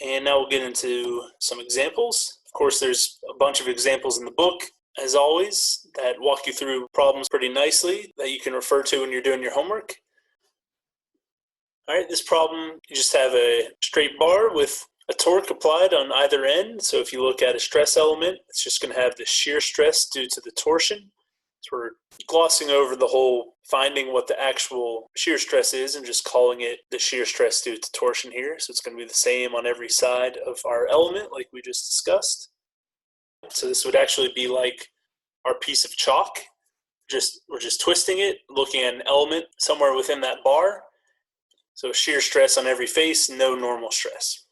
And now we'll get into some examples. Of course, there's a bunch of examples in the book, as always, that walk you through problems pretty nicely that you can refer to when you're doing your homework. All right, this problem, you just have a straight bar with a torque applied on either end. So if you look at a stress element, it's just going to have the shear stress due to the torsion. So we're glossing over the whole finding what the actual shear stress is and just calling it the shear stress due to torsion here. So it's going to be the same on every side of our element like we just discussed. So this would actually be like our piece of chalk. We're just twisting it, looking at an element somewhere within that bar. So shear stress on every face, no normal stress.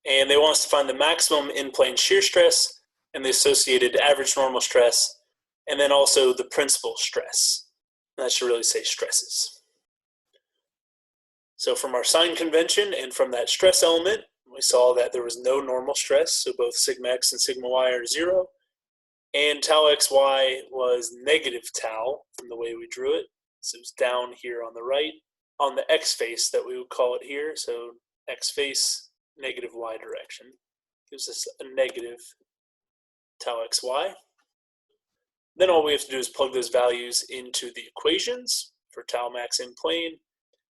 And they want us to find the maximum in-plane shear stress and the associated average normal stress, and then also the principal stress. And that should really say stresses. So from our sign convention and from that stress element, we saw that there was no normal stress, so both sigma x and sigma y are 0, and tau xy was negative tau from the way we drew it. So it's down here on the right, on the x face that we would call it here, so x face, negative y direction. Gives us a negative tau xy. Then all we have to do is plug those values into the equations for tau max in plane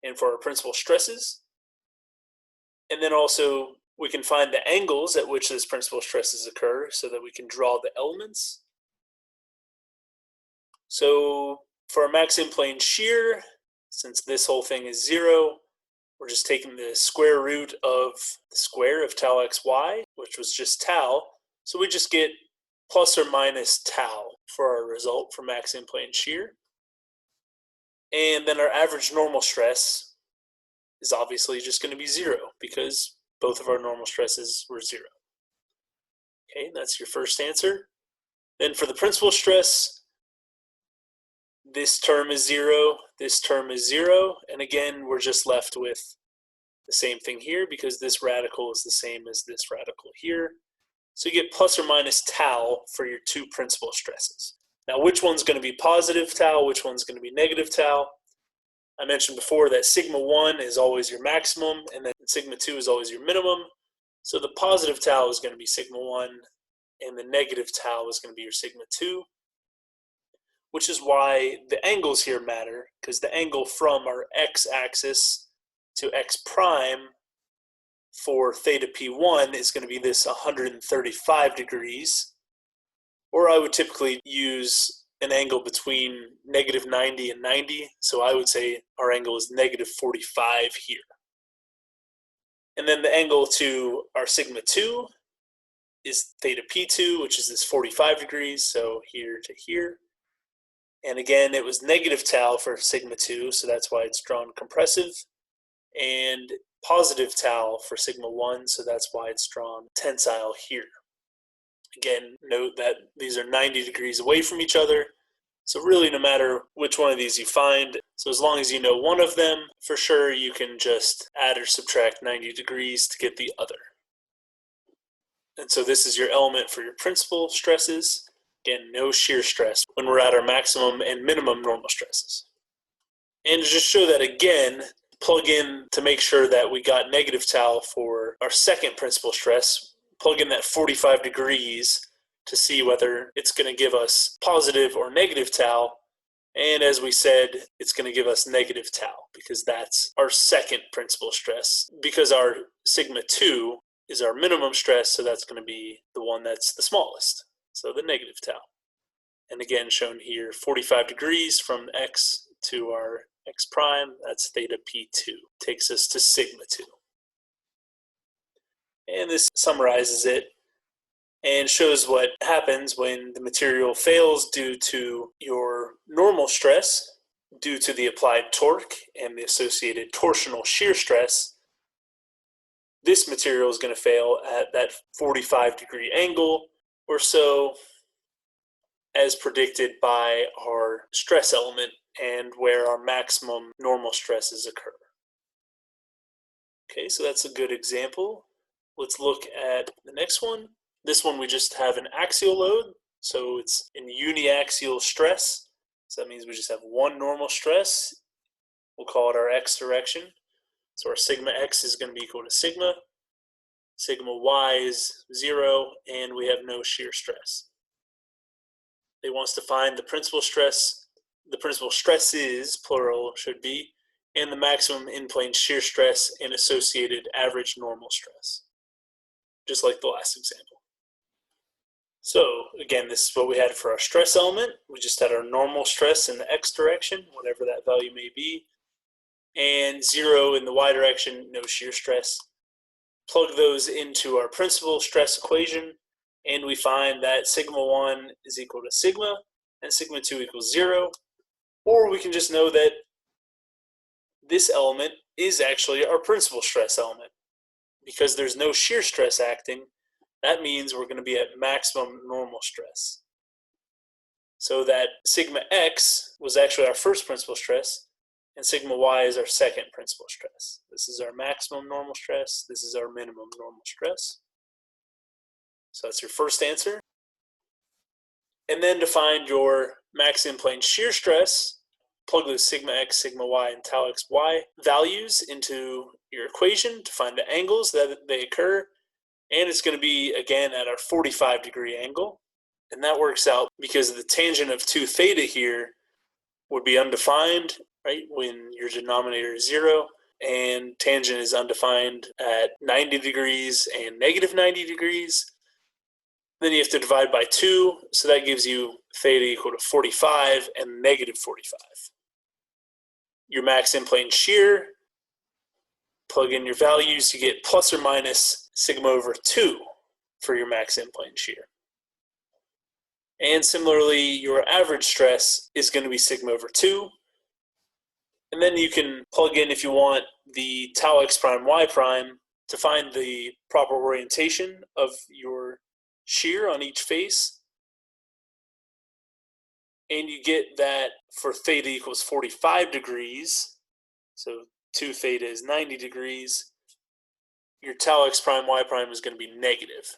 and for our principal stresses. And then also we can find the angles at which those principal stresses occur so that we can draw the elements. So for our max in plane shear, since this whole thing is 0, we're just taking the square root of the square of tau xy, which was just tau. So we just get plus or minus tau for our result for max in plane shear. And then our average normal stress is obviously just going to be 0 because both of our normal stresses were 0. Okay, that's your first answer. Then for the principal stress, this term is 0, this term is 0, and again, we're just left with the same thing here because this radical is the same as this radical here. So you get plus or minus tau for your two principal stresses. Now, which one's going to be positive tau, which one's going to be negative tau? I mentioned before that sigma 1 is always your maximum, and then sigma 2 is always your minimum. So the positive tau is going to be sigma 1, and the negative tau is going to be your sigma 2. Which is why the angles here matter, because the angle from our x-axis to x prime for theta p1 is going to be this 135 degrees, or I would typically use an angle between negative 90 and 90, so I would say our angle is negative 45 here. And then the angle to our sigma 2 is theta p2, which is this 45 degrees, so here to here. And again, it was negative tau for sigma 2, so that's why it's drawn compressive, and positive tau for sigma 1, so that's why it's drawn tensile here. Again, note that these are 90 degrees away from each other, so really no matter which one of these you find, so as long as you know one of them, for sure you can just add or subtract 90 degrees to get the other. And so this is your element for your principal stresses. Again, no shear stress when we're at our maximum and minimum normal stresses. And to just show that again, plug in to make sure that we got negative tau for our second principal stress, plug in that 45 degrees to see whether it's going to give us positive or negative tau. And as we said, it's going to give us negative tau because that's our second principal stress. Because our sigma 2 is our minimum stress, so that's going to be the one that's the smallest. So the negative tau. And again, shown here, 45 degrees from x to our x prime, that's theta p2. Takes us to sigma 2. And this summarizes it and shows what happens when the material fails due to your normal stress, due to the applied torque and the associated torsional shear stress. This material is going to fail at that 45 degree angle or so, as predicted by our stress element and where our maximum normal stresses occur. Okay, so that's a good example. Let's look at the next one. This one we just have an axial load, so it's in uniaxial stress. So that means we just have one normal stress. We'll call it our x direction. So our sigma x is going to be equal to sigma. sigma y is 0, and we have no shear stress. They want us to find the principal stresses, plural should be, and the maximum in-plane shear stress and associated average normal stress, just like the last example. So again, this is what we had for our stress element. We just had our normal stress in the x direction, whatever that value may be, and 0 in the y direction, no shear stress. Plug those into our principal stress equation, and we find that sigma 1 is equal to sigma, and sigma 2 equals 0. Or we can just know that this element is actually our principal stress element. Because there's no shear stress acting, that means we're going to be at maximum normal stress. So that sigma x was actually our first principal stress, and sigma y is our second principal stress. This is our maximum normal stress. This is our minimum normal stress. So that's your first answer. And then to find your max in-plane shear stress, plug those sigma x, sigma y, and tau x, y values into your equation to find the angles that they occur. And it's going to be, again, at our 45-degree angle. And that works out because the tangent of 2 theta here would be undefined, right, when your denominator is 0. And tangent is undefined at 90 degrees and negative 90 degrees. Then you have to divide by 2, so that gives you theta equal to 45 and negative 45. Your max in-plane shear, plug in your values, you get plus or minus sigma over 2 for your max in-plane shear. And similarly, your average stress is going to be sigma over 2. And then you can plug in, if you want, the tau x prime y prime to find the proper orientation of your shear on each face. And you get that for theta equals 45 degrees, so 2 theta is 90 degrees, your tau x prime y prime is going to be negative.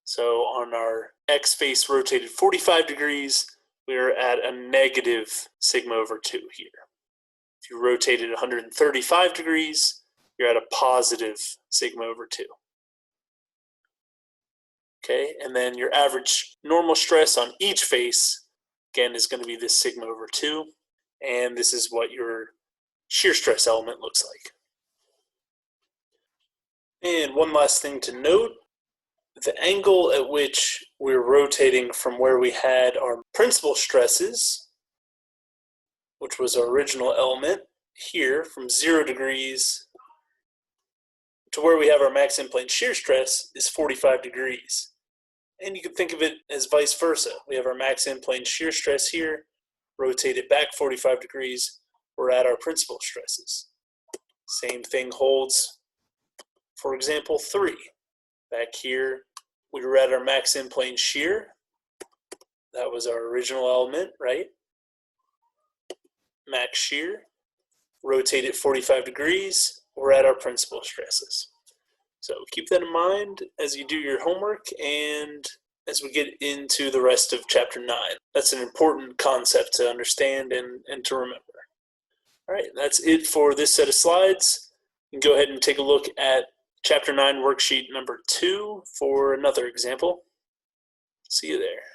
So on our x face rotated 45 degrees, we're at a negative sigma over 2 here. If you rotated 135 degrees, you're at a positive sigma over 2. Okay, and then your average normal stress on each face, again, is going to be this sigma over 2. And this is what your shear stress element looks like. And one last thing to note, the angle at which we're rotating from where we had our principal stresses, which was our original element, here from 0 degrees to where we have our max in-plane shear stress is 45 degrees. And you can think of it as vice versa. We have our max in-plane shear stress here, rotate it back 45 degrees, we're at our principal stresses. Same thing holds, for example, 3. Back here, we were at our max in-plane shear. That was our original element, right? Max shear. Rotate it 45 degrees, we're at our principal stresses. So keep that in mind as you do your homework and as we get into the rest of Chapter 9. That's an important concept to understand and to remember. All right, that's it for this set of slides. You can go ahead and take a look at Chapter 9 worksheet number 2 for another example. See you there.